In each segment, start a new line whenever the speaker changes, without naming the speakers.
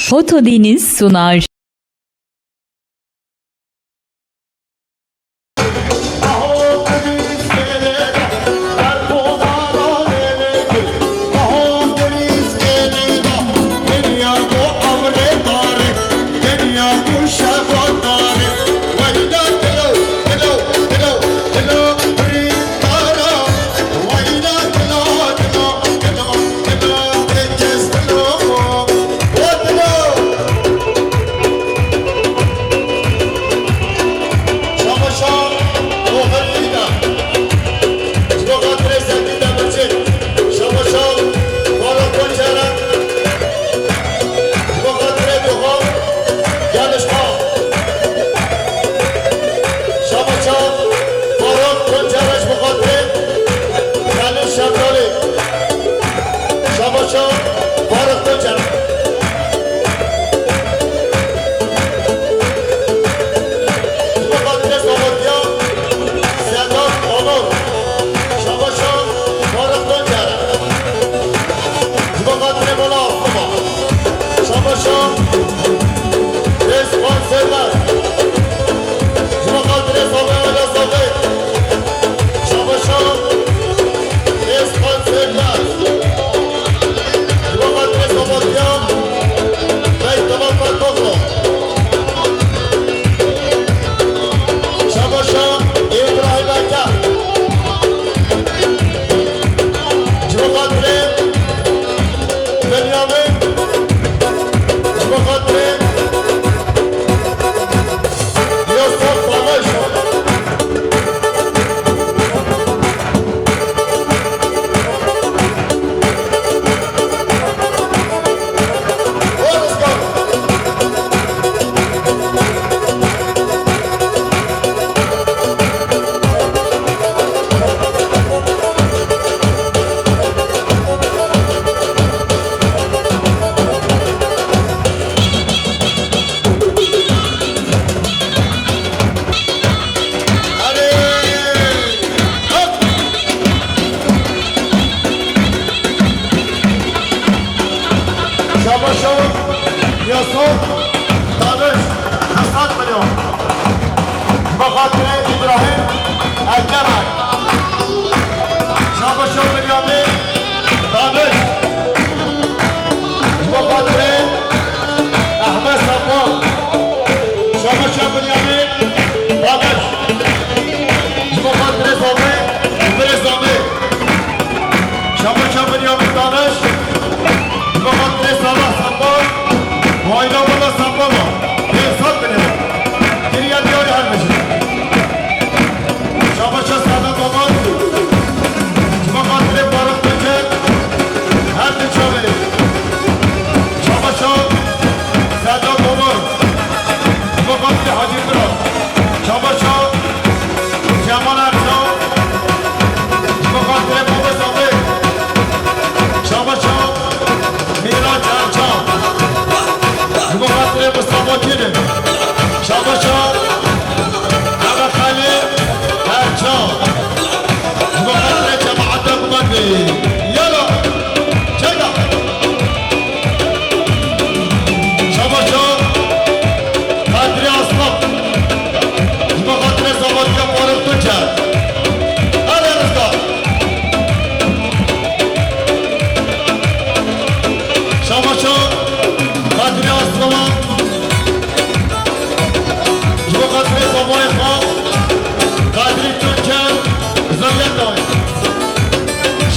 Foto Deniz sunar.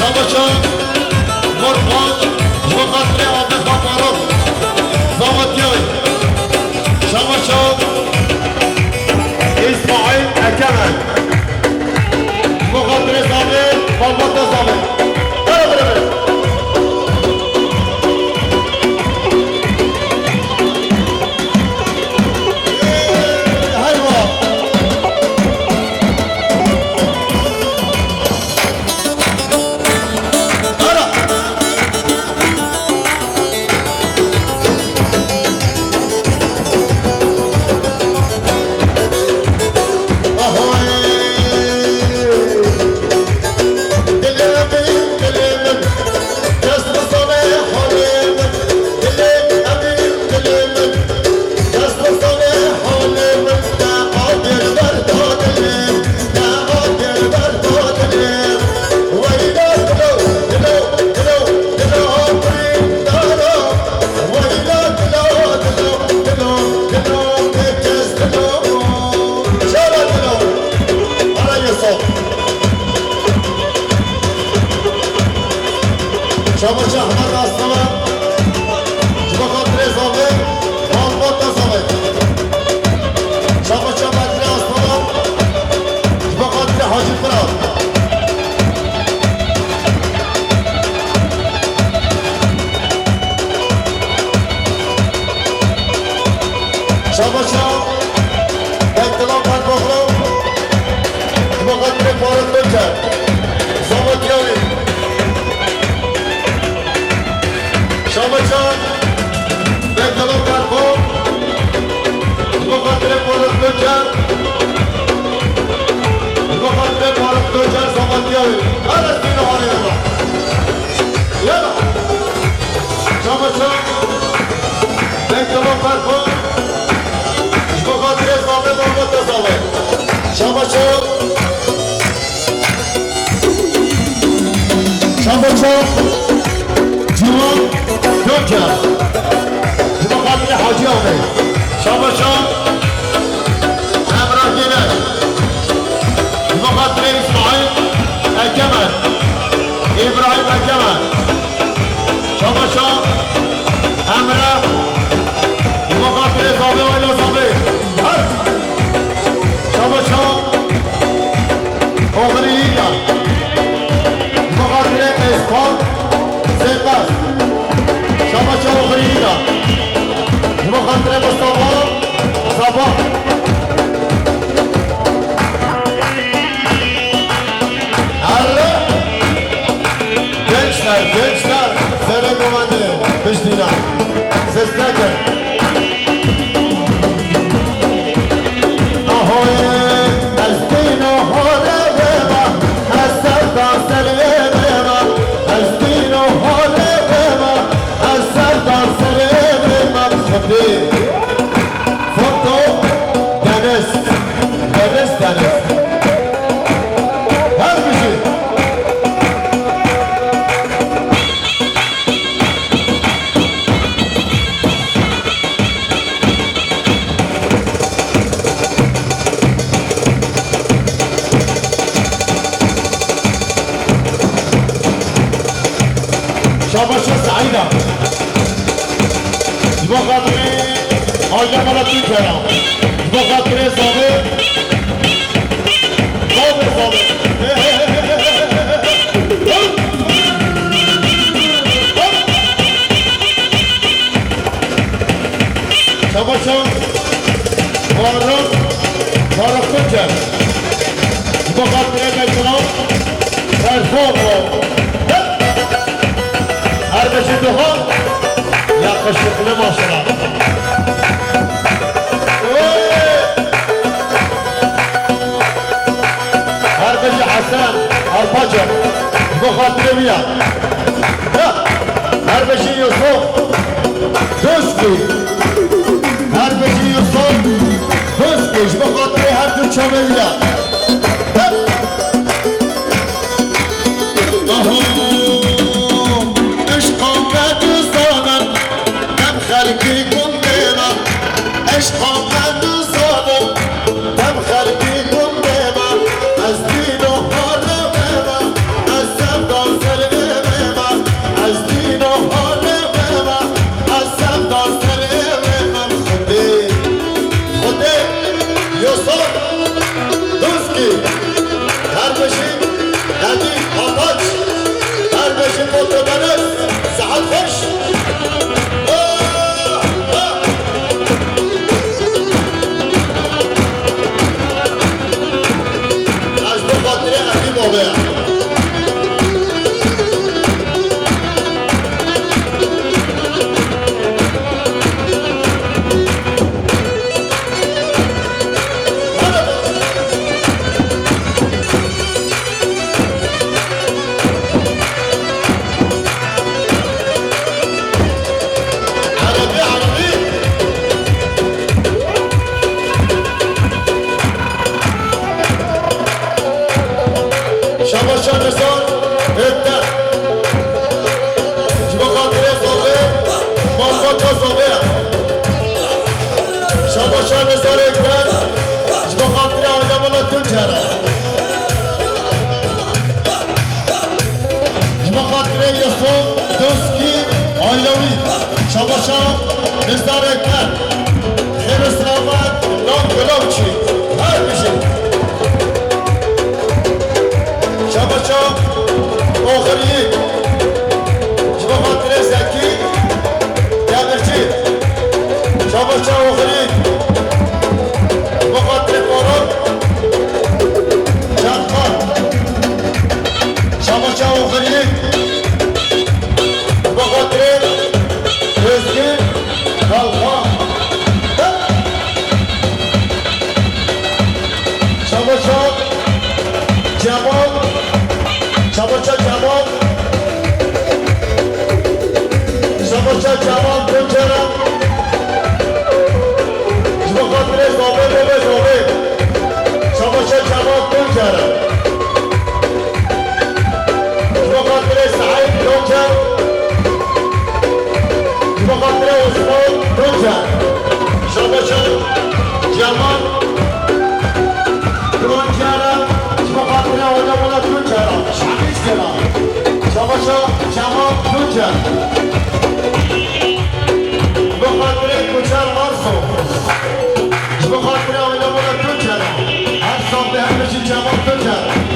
Şabaşa
شاباشا اکتلام پر بخلو مقدر پارت بکر زمان یاوی شاباشا اکتلام پر بخلو مقدر پارت بکر مقدر پارت بکر زمان یاوی هر از دین حالی الله یلا شاباشا اکتلام پر بخلو مقدر زامه محمد تزاوه شاباشا شاباشا جوان دونجا مقدر حاجی آمه شاباشا امراه گیره مقدر اسماعیل اکمن ابراهیم اکمن شاباشا امراه مقدر زامه و ایلا زامه شاباشا اغریینا مقدر اسفان زیقاس شاباشا اغریینا مقدر مصطفى صباح الله gençler sene komandı piştiğine seslerken foto deniz her bir şey şabaşa saida بخاطر آیا مالا توی کرم بخاطر زامه شباشا بارم کنجر بخاطر میکنم فرفاق هر بشه دوها yaklaşık ne maşallah. Harbeci Hasan Alpaca bu hatırı ya. Harbeci Yusuf Dözkü Harbeci Yusuf Dözkü bu hatırı her gün çömeliyor. Şabaşa, nezaretler, her sınavlar, lan gılavçı, her bir şey. Şabaşa, oğriyi, şabahatire zeki, demirci. Şabaşa, oğriyi, عثمان روجن شباشا جمال روجن بخاطر آدمونا روجن شمیز کنم شباشا جمال روجن بخاطر کوچر مارسو بخاطر آدمونا روجن هر سال به همشی جمال روجن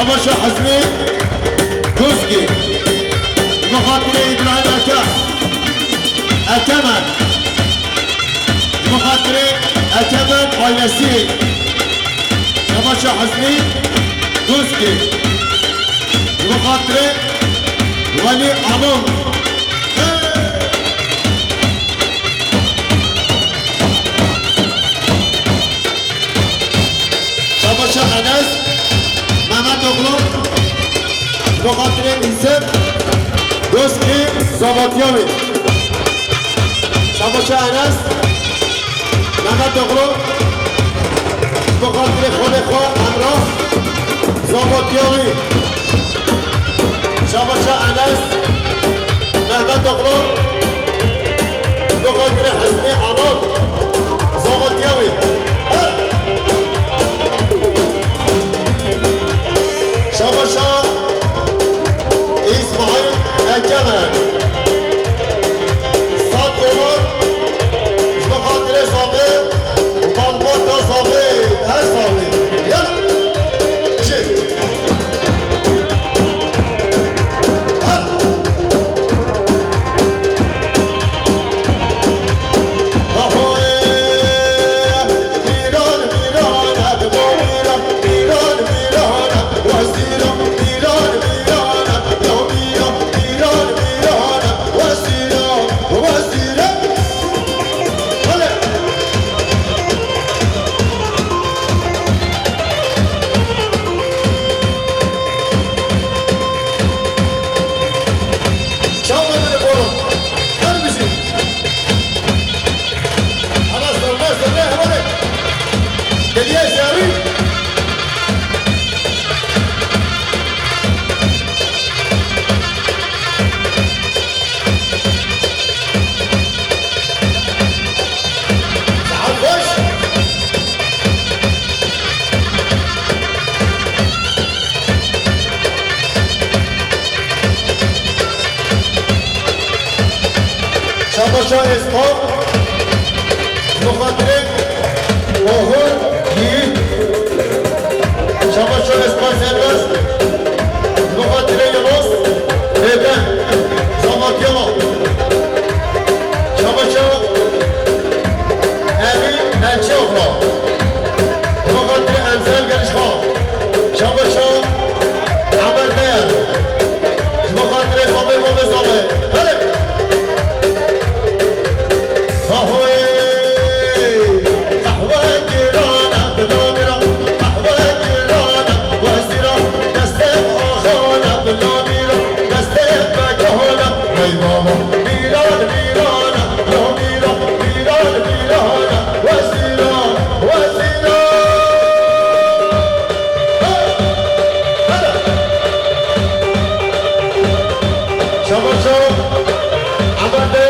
شباشا حزمي كوزكي بخاطر إبراهيم أتمن بخاطر أتمن وياسين شباشا حزمي كوزكي بخاطر ولي أمون شباشا أنس محمد اغلو بخاطر انسان دوستی زابطیامی شباشا انس محمد اغلو بخاطر خود خواه امراه زابطیامی شباشا انس محمد اغلو بخاطر حسنی عماد زابطیامی شباشا اسماعیل اکمر $100 بخاطر صابر مالبات صابر هر صابر یلا چه شباشا اسقاط بخاطر اوهر گیر شباشا اسقاط سربست شاباشو عمده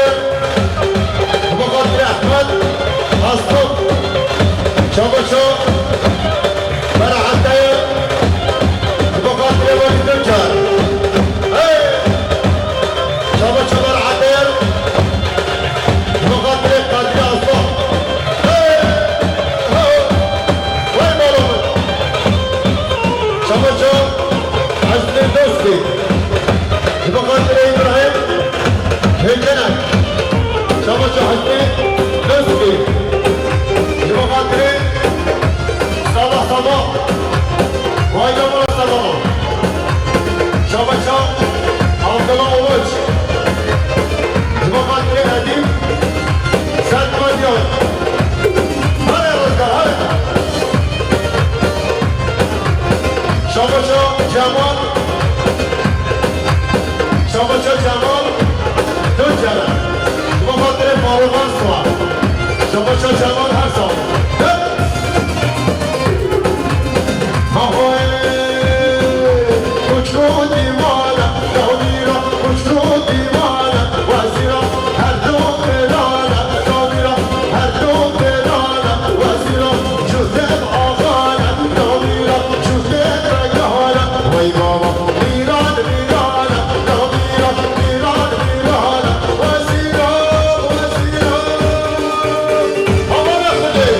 بخاطر احمد اصدق شاباشو برا عده بخاطر ولید الجار شاباشو برا عده بخاطر قادر اصدق وين مالهم شاباشو عزل دوستي بخاطر ابراهيم هيجنك شاباشو حسني دوستي بخاطر صباح صباح وهيدا مرة صباح شاباشو عبد الله أولوش بخاطر هديم سد مديون هلا يا رجال هلا شاباشو جمال شاباشو جمال دو جمال بخاطر فاروقان سوار شاباشو جمال هر سال کچکو دیوانه داویرا کچکو دیوانه وزیرا هر دو برانه داویرا هر دو برانه وزیرا جوزف آقانه داویرا جوزف رگانه وای بابا میران میرانه داویرا میران میرانه وزیرا وزیرا آمان خده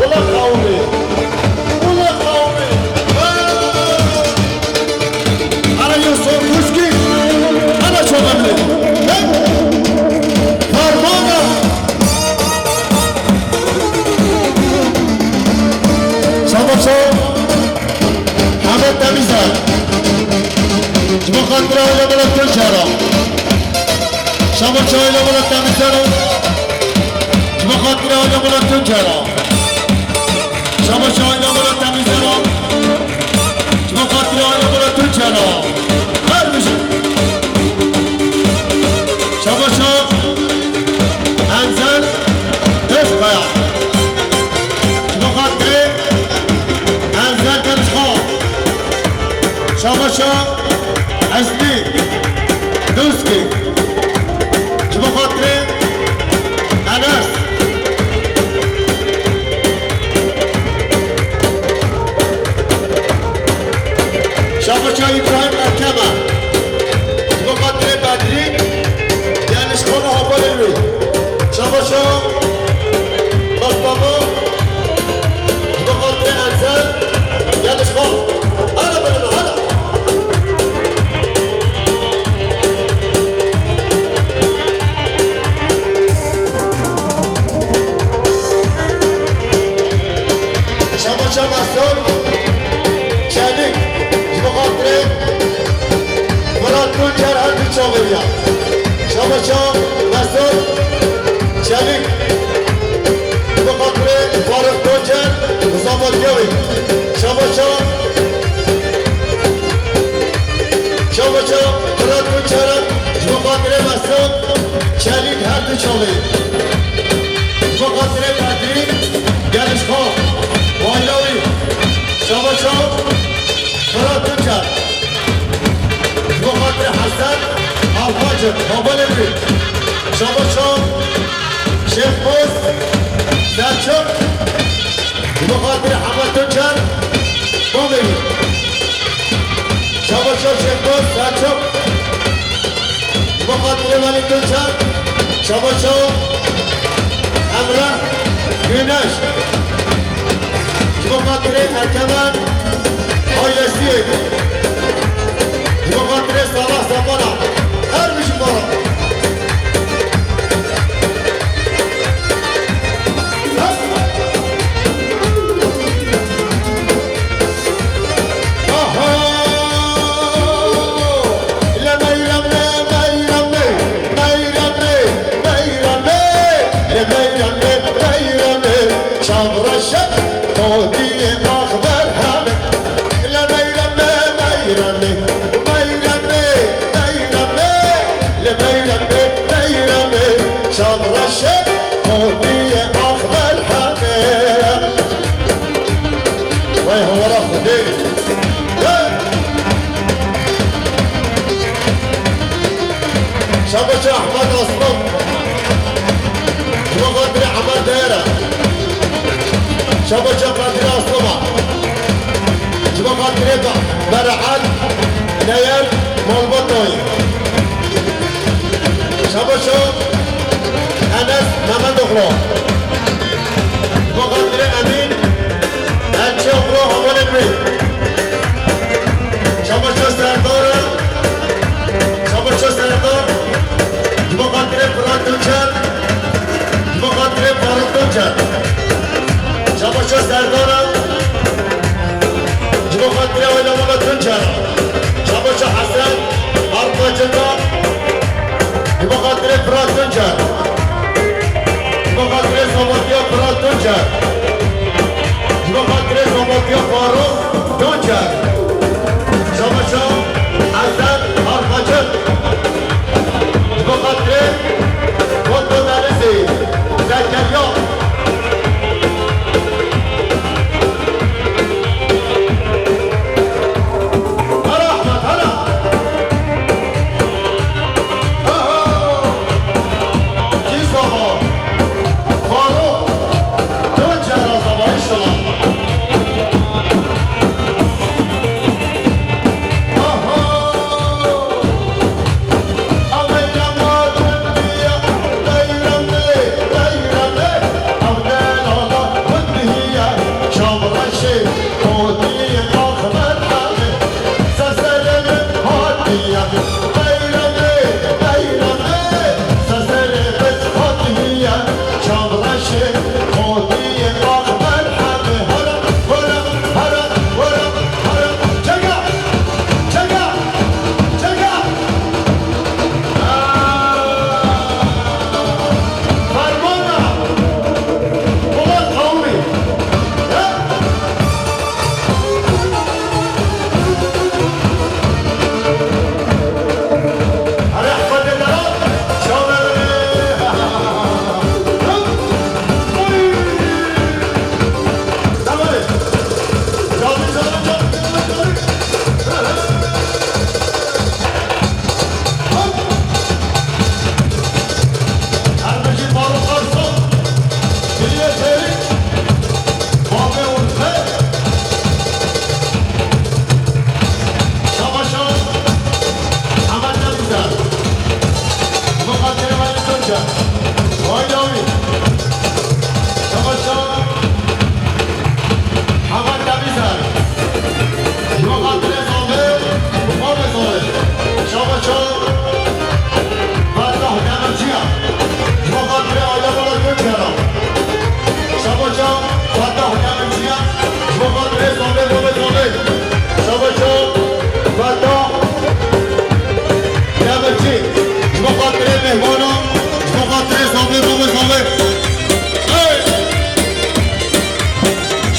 بلا خوابی بلا خوابی أنا يوسف كوشكي أنا شو غملي فرمانة شاباشو حمد تميزان جمع خاطرة إلى بلد تنشارة شاباشو إلى بلد تميزان جمع خاطرة إلى بلد تنشارة شاباشو إلى بلد تميزان جمع خاطرة إلى بلد تنشارة شاباشو انزل اشقيا مخاطري انزل تنشخو شاباشو حسني دوسكي مخاطري انس شاباشو ابراهيم الكما مخاطري بدري شكونه هبالي شاباشو مصطفى بخاطر انزل يلا شكون انا بلنا هلا شاباشو مسؤول شادي بخاطر مراد كل جرحان بالشوغلية شاباشو مسؤول شبيك بخاطر فارق توجن مصابات يوي شاباشو شاباشو مراد كل جرحان بخاطر مسؤول شبيك هر دو شوغي بخاطر بدري گلش خواه وایلاوی شاباشو مراد کل جرحان بخاطر حسن الفاجر بابا نبی شاباشو شیخ موز سرچوک بخاطر حمد تنچر بابی شاباشو شیخ موز سرچوک بخاطر ولی تنچر شاباشو امره گینش بخاطر ارکمان آیلسی بخاطر صلاح زمانه هر بشی بارا شاب رشد تودي اخبار هامك لا ميرمي شبش احمد اصلم وقدر عمل دايره شبش قدر اصلم وقدر برعد نيل مولبطوي شبش انس محمد اخرى وقدر امين انشي اخرى همون البيت شبش سردار شبش سردار مقدر فرات دوچر مقدر فاروق دوچر شبش سردار مقدر علماء دوچر شبش حسن اربع جنة مقدر فرات دوچر مقدر صوتيا فرات دوچر مقدر صوتيا فاروق دوچر شبش حسن اربع جنة مقدر وطن دارسي زكريا هلا احمد هلا كيسوها فاروق دوچر صباح السلام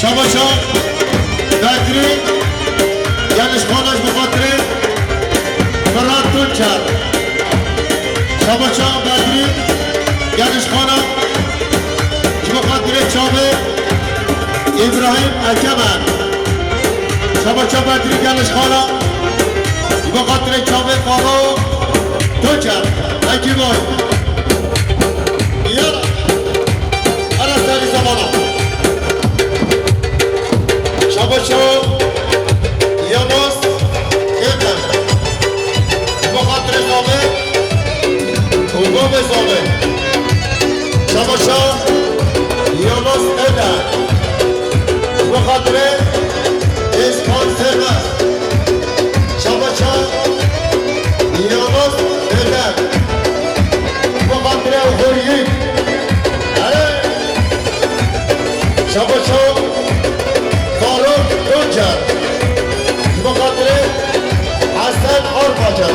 شباشان دکری یعنیش خانش بخاطره فرات دوچر شباشان دکری یعنیش خانم بخاطره چابه ابراهیم اکمن شباشان دکری یعنیش خانم بخاطره چابه فاروق دوچر اکی بای یالا ارا سری زمانا شباشو یانوس ایدن بخاطر زامه اوگو به زامه شباشو یانوس ایدن بخاطر اسپان سرمه شباشو یانوس ایدن بخاطر اوگویی شباشو فاروق دوچر بخاطر حسن آرپاچر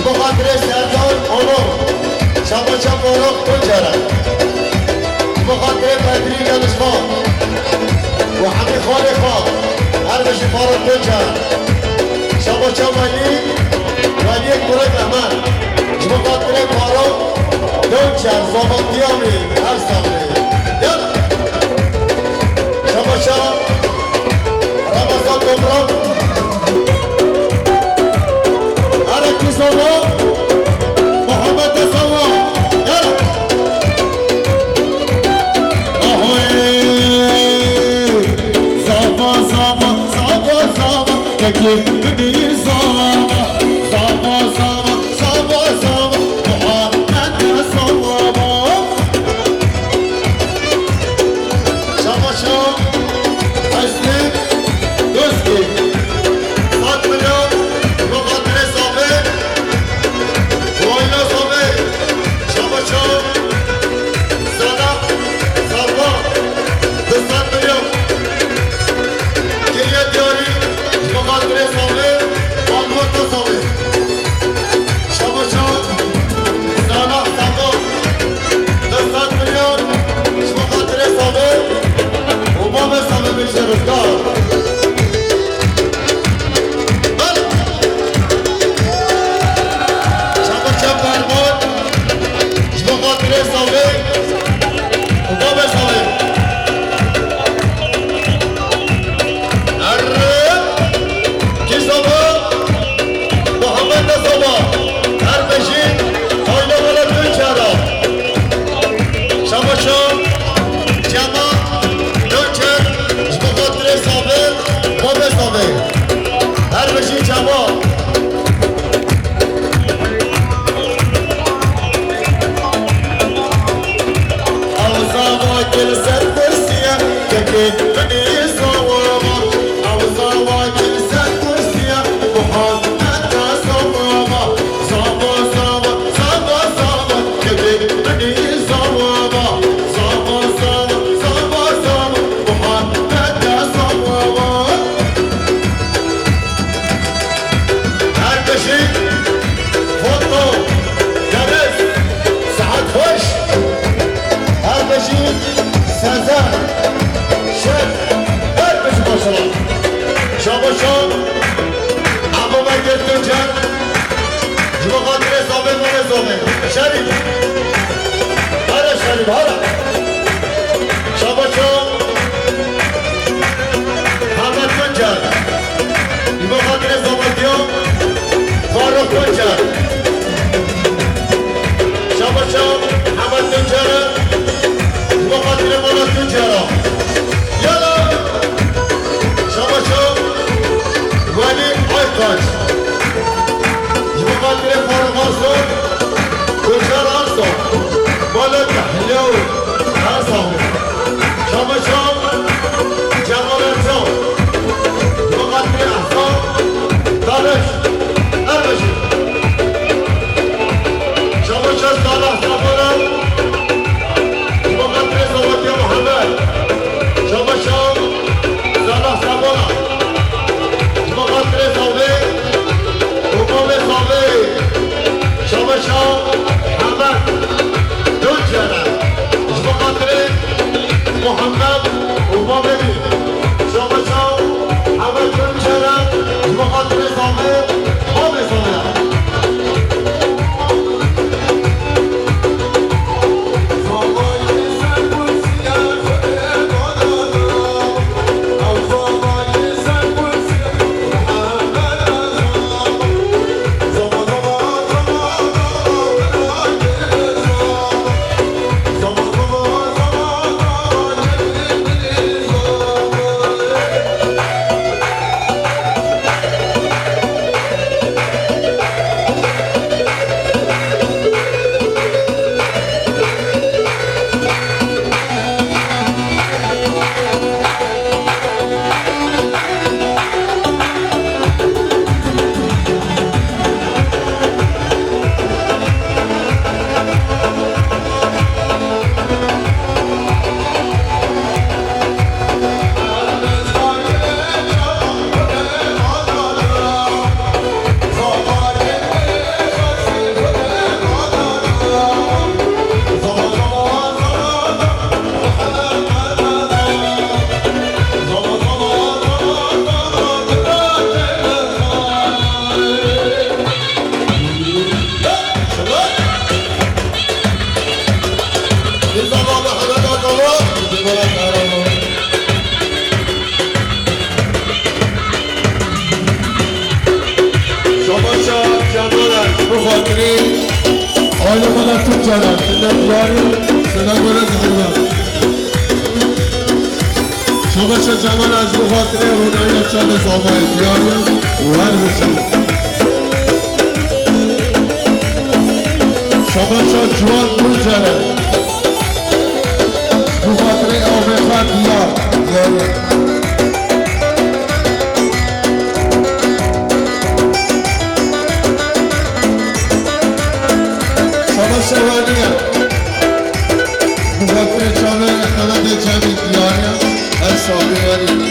بخاطر سردار اونور شباشا فاروق دوچر بخاطر بدری گلشخان و حمی خالی خان هر بشی فاروق دوچر شباشا ولی برک احمد بخاطر فاروق دوچر زبانتیامی هر ساله یالا شباشا رمضان دمران هر کی سوما که بدی زاما زاما زاما زاما زاما محمد زاما شما شما هستی دوستی 7 میلیون مقدر زامه وایلا زامه شما شما زادا زاما 200 میلیون گریه دیاری مقدر زامه آلموت زامه شما شما زادا زاما 200 میلیون مقدر زامه امام زامه میشه روزگار شما جمال از بخاطر هنایی شاد زامای دیاری و هر بشم شما جوان بوجره بخاطر آمخان دیاری شما شوانیه بخاطر جامعه اختلاط جمعی دیاری Sabri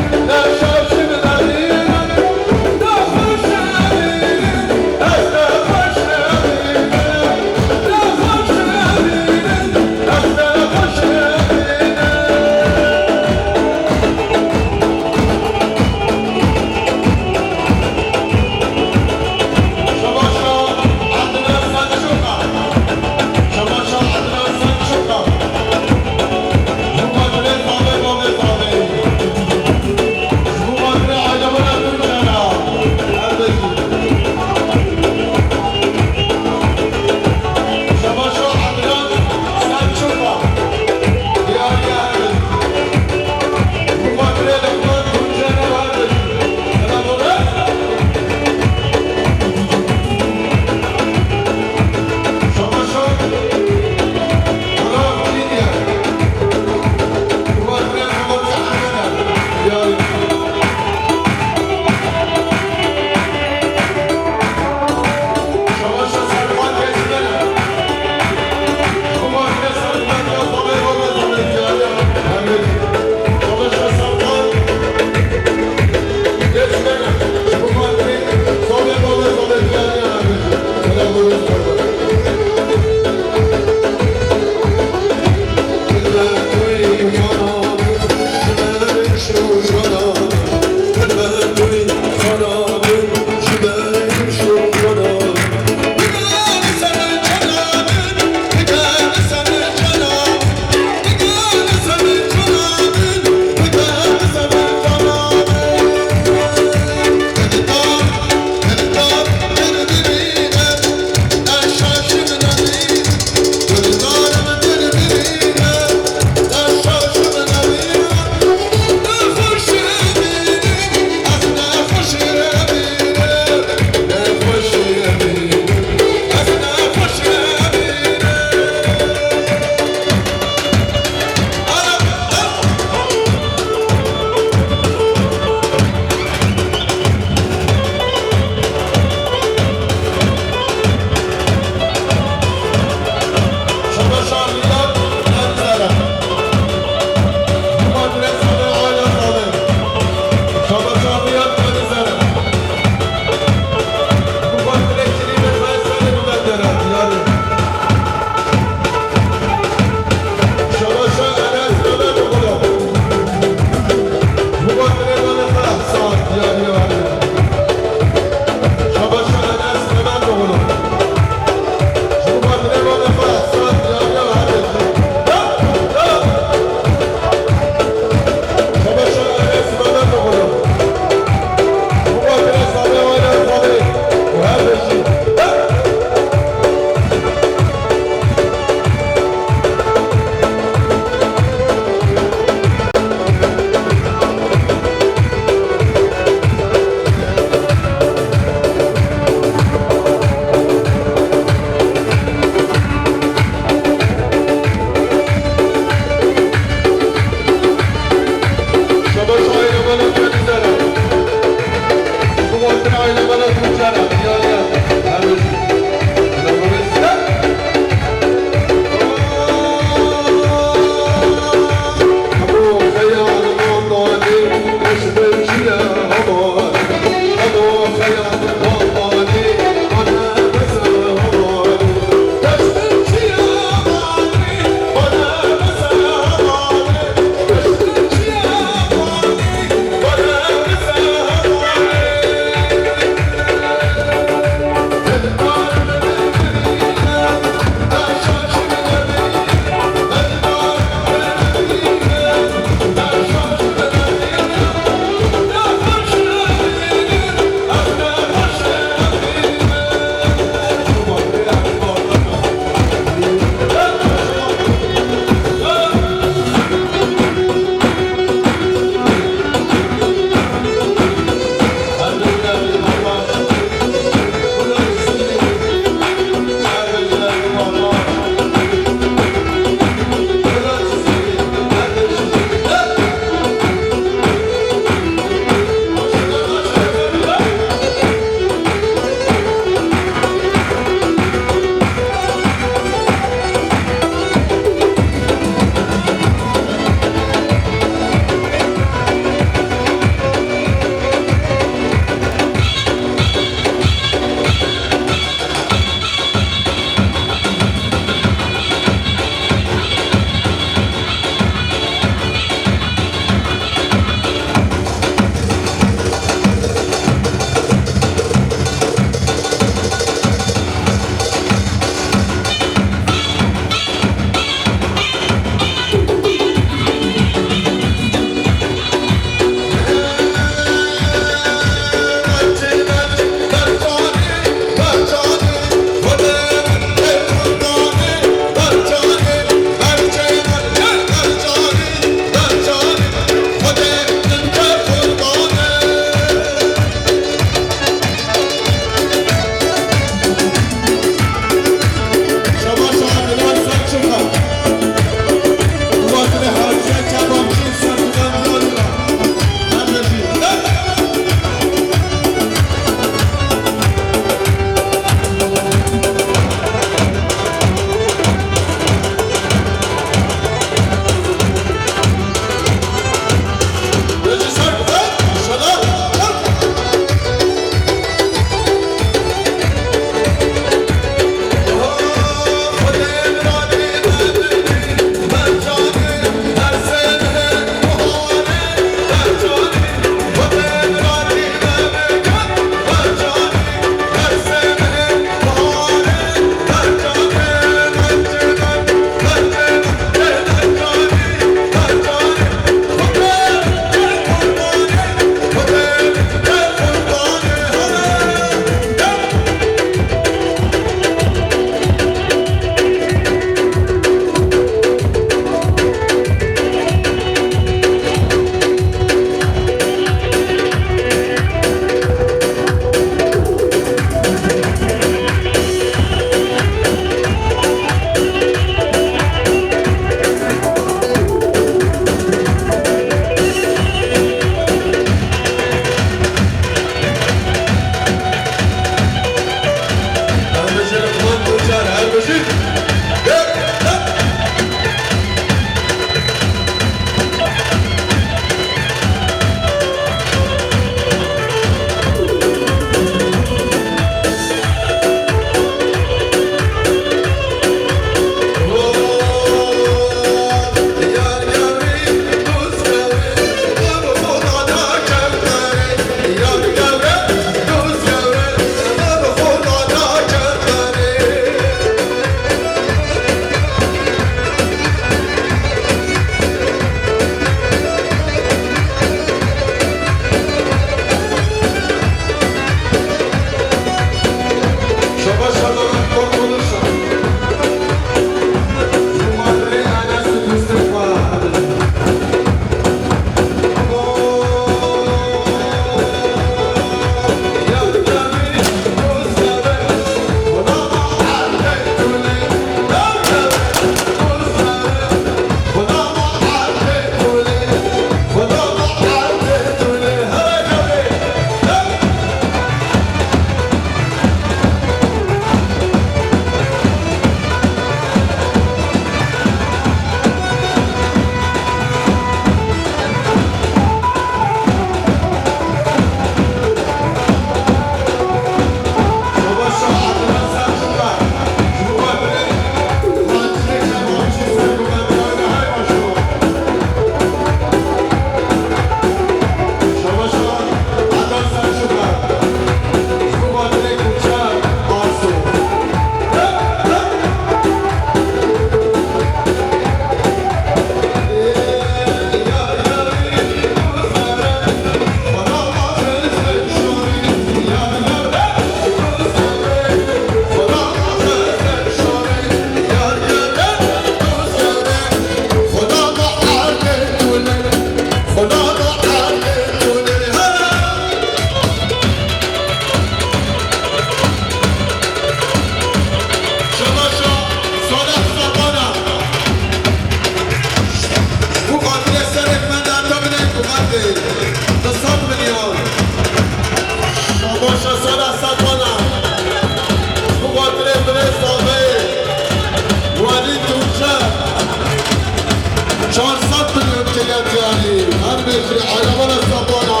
علمان الصبانة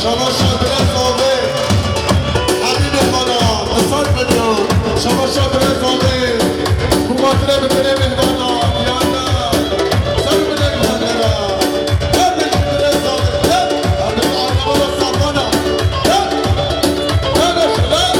شما شادر صاغه حبیب خانا اصال بدیان شما شادر صاغه بخاطره بکنه مهدانا بیانده سر بده مهندره هر نشتر صاغه هر علمان الصبانة هر نشتر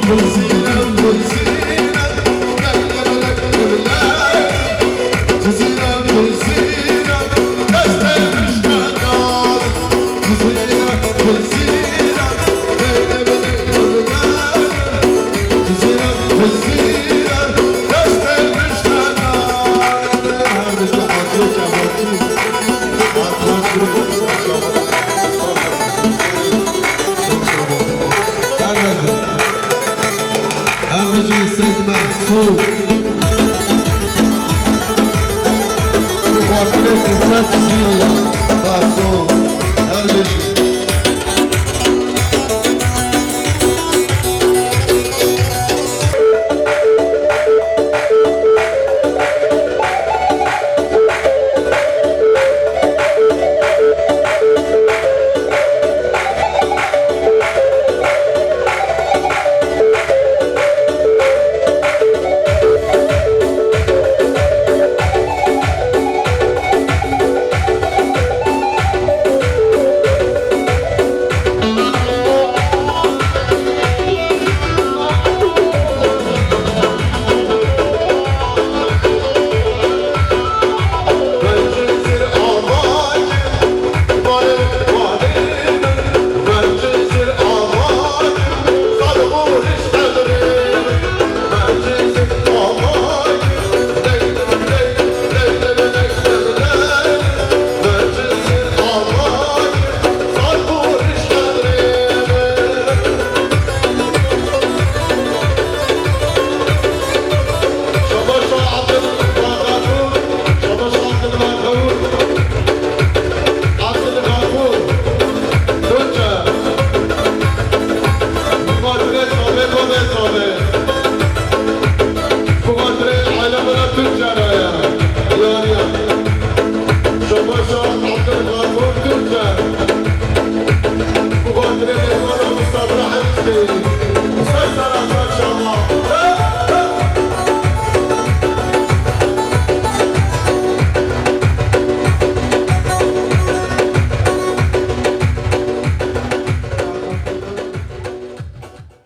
Thank you.